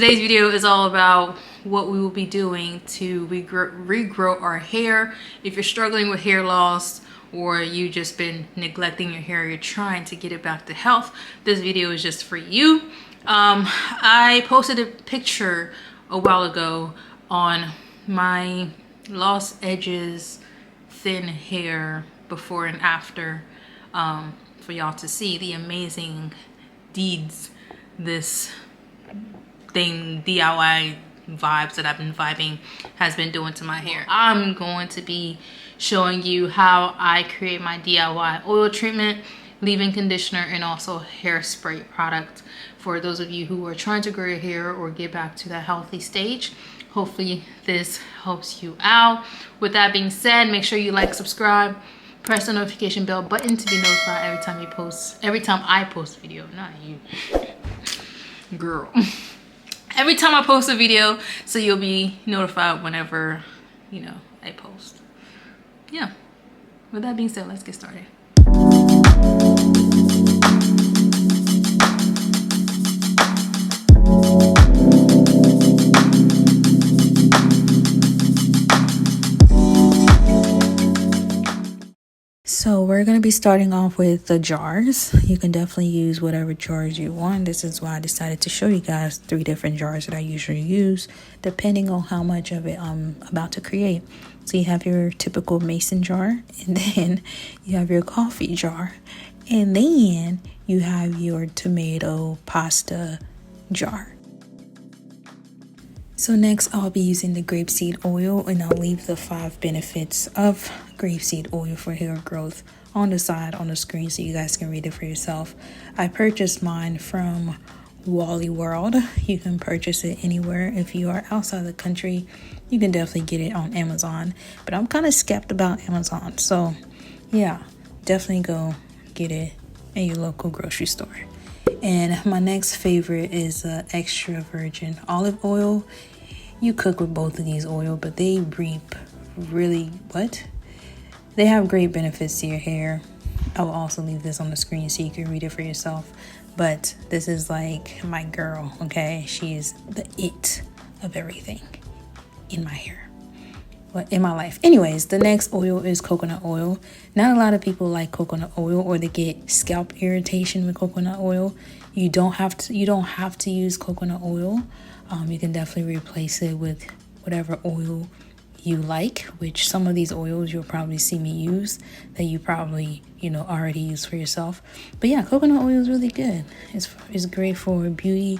Today's video is all about what we will be doing to regrow our hair. If you're struggling with hair loss or you just been neglecting your hair, you're trying to get it back to health, this video is just for you. I posted a picture a while ago on my lost edges, thin hair before and after, for y'all to see the amazing deeds this thing, DIY vibes that I've been vibing has been doing to my hair. I'm going to be showing you how I create my DIY oil treatment, leave-in conditioner, and also hairspray product for those of you who are trying to grow your hair or get back to that healthy stage. Hopefully this helps you out. With that being said, make sure you like, subscribe, press the notification bell button to be notified every time I post a video. Not you, girl. Every time I post a video, so you'll be notified whenever, you know, I post. Yeah. With that being said, let's get started. So we're going to be starting off with the jars. You can definitely use whatever jars you want. This is why I decided to show you guys 3 different jars that I usually use, depending on how much of it I'm about to create. So you have your typical mason jar, and then you have your coffee jar, and then you have your tomato pasta jar. So next I'll be using the grapeseed oil, and I'll leave the 5 benefits of grapeseed oil for hair growth on the side on the screen so you guys can read it for yourself. I purchased mine from Wally World. You can purchase it anywhere. If you are outside the country, you can definitely get it on Amazon, but I'm kind of skeptical about Amazon, so yeah, definitely go get it in your local grocery store. And my next favorite is extra virgin olive oil. You cook with both of these oil, but they reap they have great benefits to your hair. I will also leave this on the screen so you can read it for yourself. But this is like my girl, okay? She's the it of everything in my hair, in my life. Anyways, the next oil is coconut oil. Not a lot of people like coconut oil, or they get scalp irritation with coconut oil. You don't have to use coconut oil. You can definitely replace it with whatever oil you like, which some of these oils you'll probably see me use that you probably already use for yourself. But yeah, coconut oil is really good. It's great for beauty,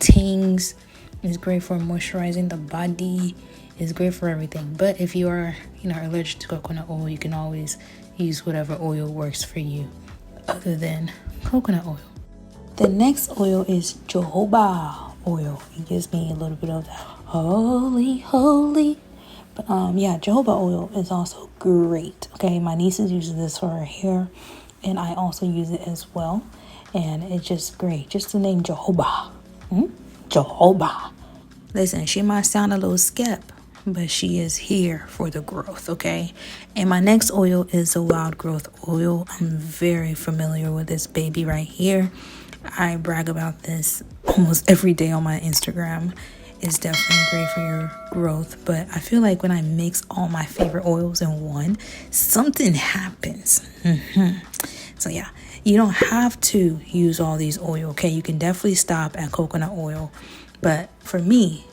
tings. It's great for moisturizing the body. It's great for everything. But if you are allergic to coconut oil, you can always use whatever oil works for you other than coconut oil. The next oil is jojoba oil. It gives me a little bit of that holy. But yeah, jojoba oil is also great. Okay, my niece uses this for her hair, and I also use it as well. And it's just great. Just the name jojoba. Jojoba. Listen, she might sound a little skep, but she is here for the growth, okay? And my next oil is the wild growth oil. I'm very familiar with this baby right here. I brag about this almost every day on my Instagram. It's definitely great for your growth, but I feel like when I mix all my favorite oils in one, something happens. So yeah, you don't have to use all these oil, okay? You can definitely stop at coconut oil, but for me,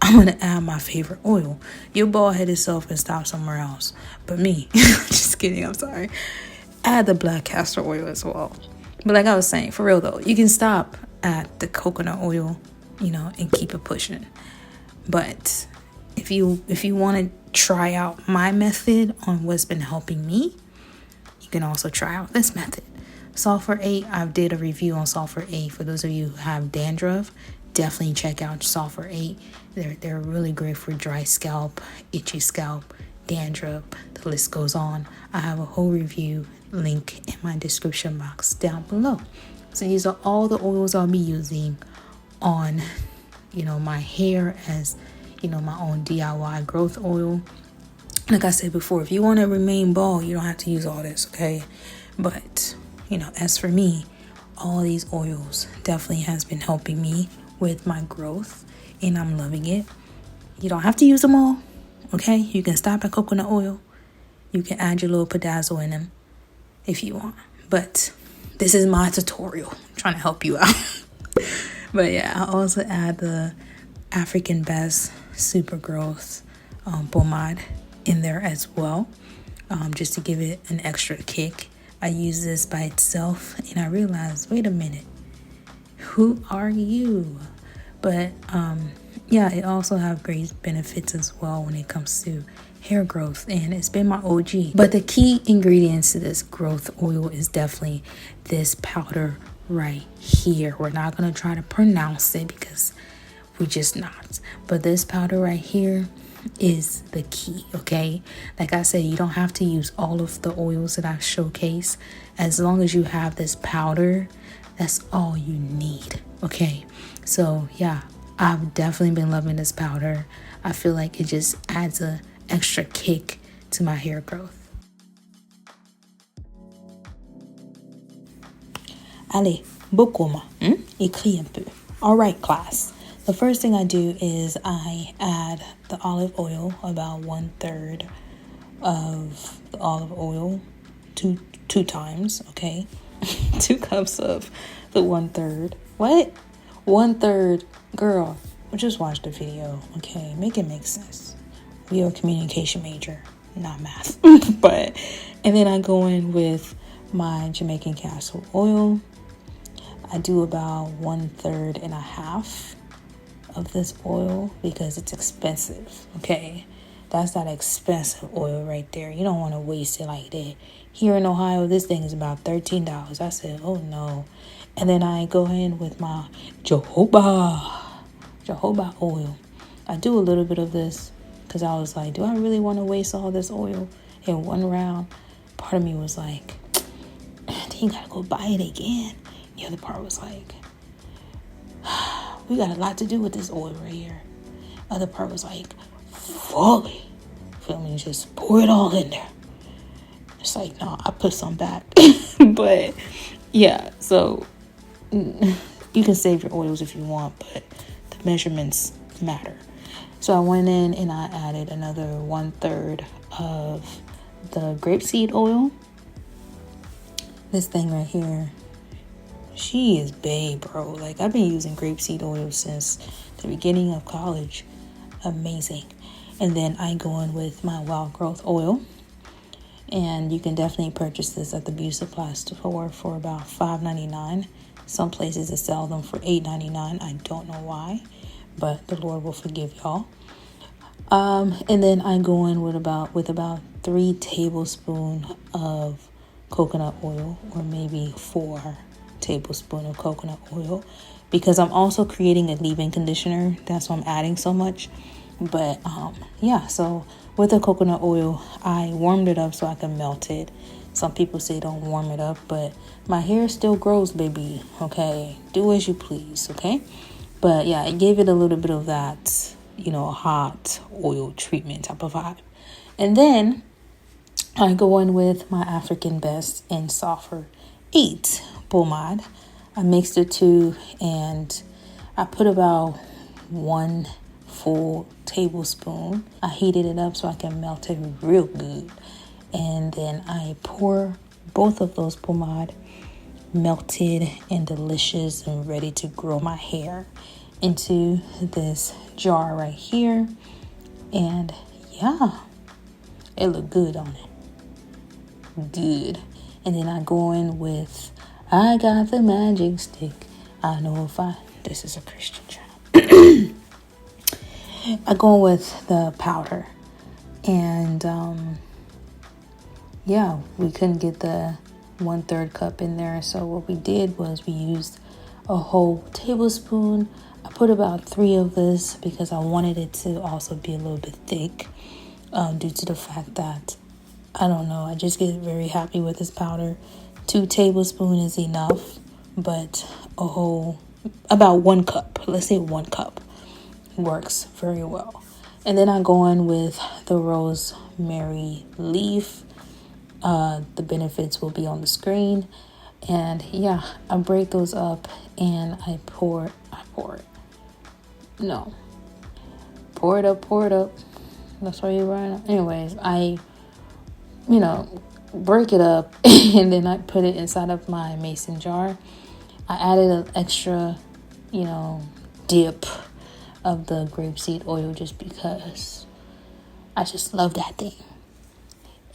I'm gonna add my favorite oil. Your bald-headed self can stop somewhere else, but me, just kidding, I'm sorry. Add the black castor oil as well. But like I was saying, for real though, you can stop at the coconut oil, and keep it pushing. But if you want to try out my method on what's been helping me, you can also try out this method. Sulfur 8, I did a review on Sulfur 8. For those of you who have dandruff, definitely check out Sulfur 8. They're really great for dry scalp, itchy scalp, dandruff, the list goes on. I have a whole review link in my description box down below. So these are all the oils I'll be using on my hair as my own DIY growth oil. Like I said before, if you want to remain bald, you don't have to use all this, okay? But as for me, all these oils definitely has been helping me with my growth, and I'm loving it. You don't have to use them all, okay? You can stop at coconut oil. You can add your little pedazzle in them if you want. But this is my tutorial. I'm trying to help you out. But yeah, I also add the African Best Super Growth pomade in there as well, just to give it an extra kick. I use this by itself and I realized, wait a minute, who are you? But yeah, it also have great benefits as well when it comes to hair growth, and it's been my OG. But the key ingredients to this growth oil is definitely this powder right here. We're not going to try to pronounce it because we're just not. But this powder right here is the key, okay? Like I said, you don't have to use all of the oils that I've showcased. As long as you have this powder, that's all you need, okay? So yeah, I've definitely been loving this powder. I feel like it just adds a extra kick to my hair growth. Allez, beaucoup, écris un peu. All right, class. The first thing I do is I add the olive oil, about 1/3 of the olive oil, two times, okay? 2 cups of the 1/3. What? 1/3, girl. Just watch the video, okay? Make it make sense. You're a communication major, not math. And then I go in with my Jamaican castor oil. I do about 1/3 and a half of this oil because it's expensive, okay? That's that expensive oil right there. You don't want to waste it like that. Here in Ohio, this thing is about $13. I said, oh no. And then I go in with my jojoba oil. I do a little bit of this because I was like, do I really want to waste all this oil in one round? Part of me was like, then you gotta go buy it again. The other part was like, we got a lot to do with this oil right here. Other part was like, fully, feel me, just pour it all in there. It's like, no, I put some back. But yeah, so you can save your oils if you want, but the measurements matter. So I went in and I added another 1/3 of the grapeseed oil. This thing right here, she is babe, bro. Like, I've been using grapeseed oil since the beginning of college. Amazing. And then I go in with my wild growth oil. And you can definitely purchase this at the beauty supply store for about $5.99. Some places that sell them for $8.99. I don't know why, but the Lord will forgive y'all. And then I go in with about 3 tablespoons of coconut oil, or maybe 4 tablespoons of coconut oil, because I'm also creating a leave-in conditioner. That's why I'm adding so much. But yeah, so with the coconut oil, I warmed it up so I can melt it. Some people say don't warm it up, but my hair still grows, baby. Okay, do as you please. Okay, but yeah, it gave it a little bit of that, hot oil treatment type of vibe. And then I go in with my African Best and Softer 8 pomade. I mixed the two and I put about 1 full tablespoon. I heated it up so I can melt it real good. And then I pour both of those pomade, melted and delicious and ready to grow my hair, into this jar right here. And yeah, it looked good on it. Good. And then I go in with, I got the magic stick. I know this is a Christian channel. I go with the powder. And yeah, we couldn't get the 1/3 cup in there. So what we did was we used a whole tablespoon. I put about 3 of this because I wanted it to also be a little bit thick, due to the fact that, I don't know, I just get very happy with this powder. 2 tablespoons is enough, but about 1 cup, let's say 1 cup works very well. And then I go in with the rosemary leaf. The benefits will be on the screen. And yeah, I break those up and I pour it. No. Pour it up, pour it up. That's why you're right. Anyways, I, break it up and then I put it inside of my mason jar. I added an extra, dip of the grapeseed oil just because I just love that thing.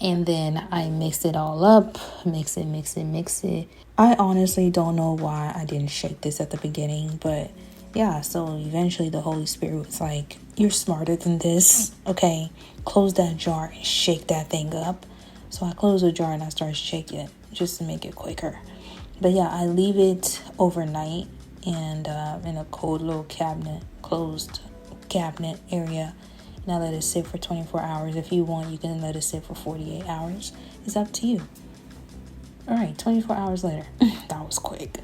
And then I mix it all up, mix it. I honestly don't know why I didn't shake this at the beginning, but yeah, so eventually the Holy Spirit was like, you're smarter than this, okay? Close that jar and shake that thing up. So I closed the jar and I started shaking it just to make it quicker. But yeah, I leave it overnight and in a cold little closed cabinet area. And I let it sit for 24 hours. If you want, you can let it sit for 48 hours. It's up to you. All right, 24 hours later. That was quick.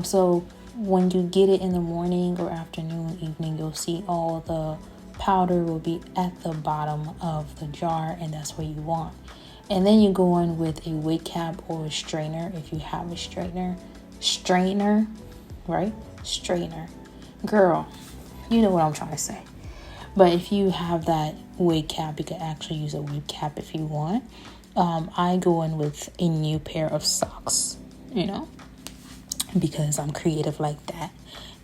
So when you get it in the morning or afternoon, evening, you'll see all the powder will be at the bottom of the jar, and that's what you want. And then you go in with a wig cap or a strainer if you have a strainer, right? Strainer. Girl, you know what I'm trying to say. But if you have that wig cap, you can actually use a wig cap if you want. I go in with a new pair of socks, because I'm creative like that.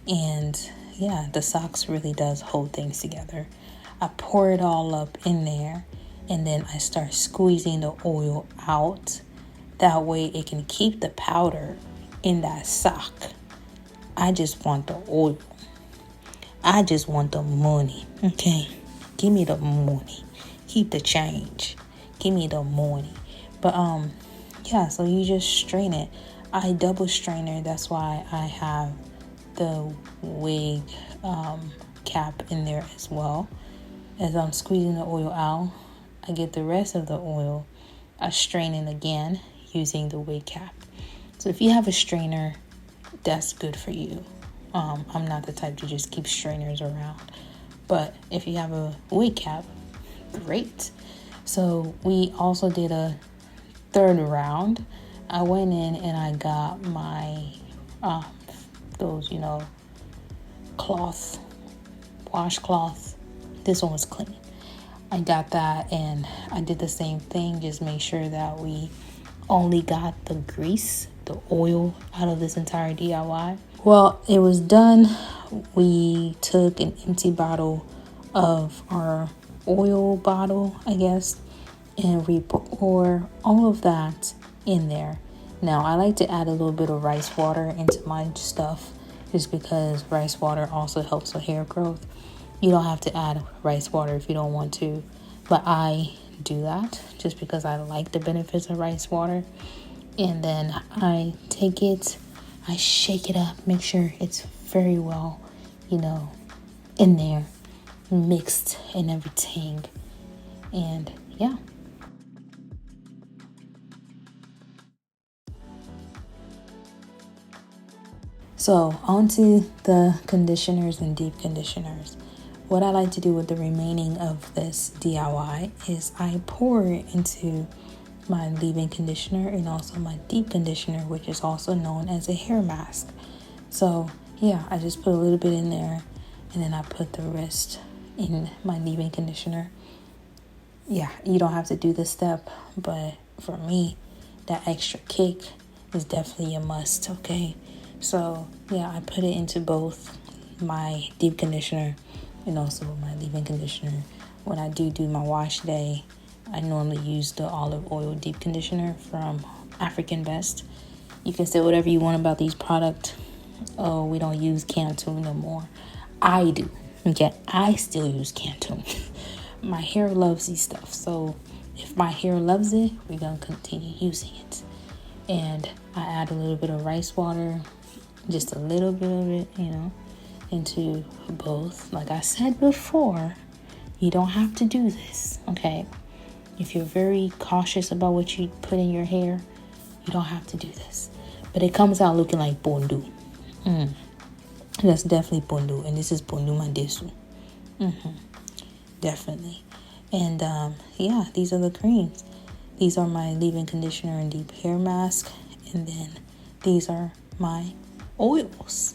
And yeah, the socks really does hold things together. I pour it all up in there and then I start squeezing the oil out. That way it can keep the powder in that sock. I just want the oil. I just want the money, okay? Give me the money. Keep the change. Give me the money. But yeah, so you just strain it. I double strainer. That's why I have the wig cap in there as well. As I'm squeezing the oil out, I get the rest of the oil. I strain it again using the wig cap. So if you have a strainer, that's good for you. I'm not the type to just keep strainers around. But if you have a wig cap, great. So we also did a third round. I went in and I got my those washcloth. This one was clean. I got that and I did the same thing. Just make sure that we only got the grease, the oil out of this entire DIY. Well, it was done. We took an empty bottle of our oil bottle, I guess, and we pour all of that in there. Now, I like to add a little bit of rice water into my stuff just because rice water also helps with hair growth. You don't have to add rice water if you don't want to, but I do that just because I like the benefits of rice water. And then I take it, I shake it up, make sure it's very well, in there, mixed and everything. And yeah. So onto the conditioners and deep conditioners. What I like to do with the remaining of this DIY is I pour it into my leave-in conditioner and also my deep conditioner, which is also known as a hair mask. So yeah, I just put a little bit in there and then I put the rest in my leave-in conditioner. Yeah, you don't have to do this step, but for me, that extra kick is definitely a must, okay? So yeah, I put it into both my deep conditioner and also my leave-in conditioner. When I do my wash day, I normally use the olive oil deep conditioner from African Best. You can say whatever you want about these products. Oh, we don't use Cantu no more. I do. Okay, I still use Cantu. My hair loves these stuff. So if my hair loves it, we're going to continue using it. And I add a little bit of rice water, just a little bit of it, into both. Like I said before, you don't have to do this, okay? If you're very cautious about what you put in your hair, you don't have to do this. But it comes out looking like bondu. That's definitely bondu. And this is bondu mandesu. Definitely. And yeah, these are the creams. These are my leave-in conditioner and deep hair mask. And then these are my oils.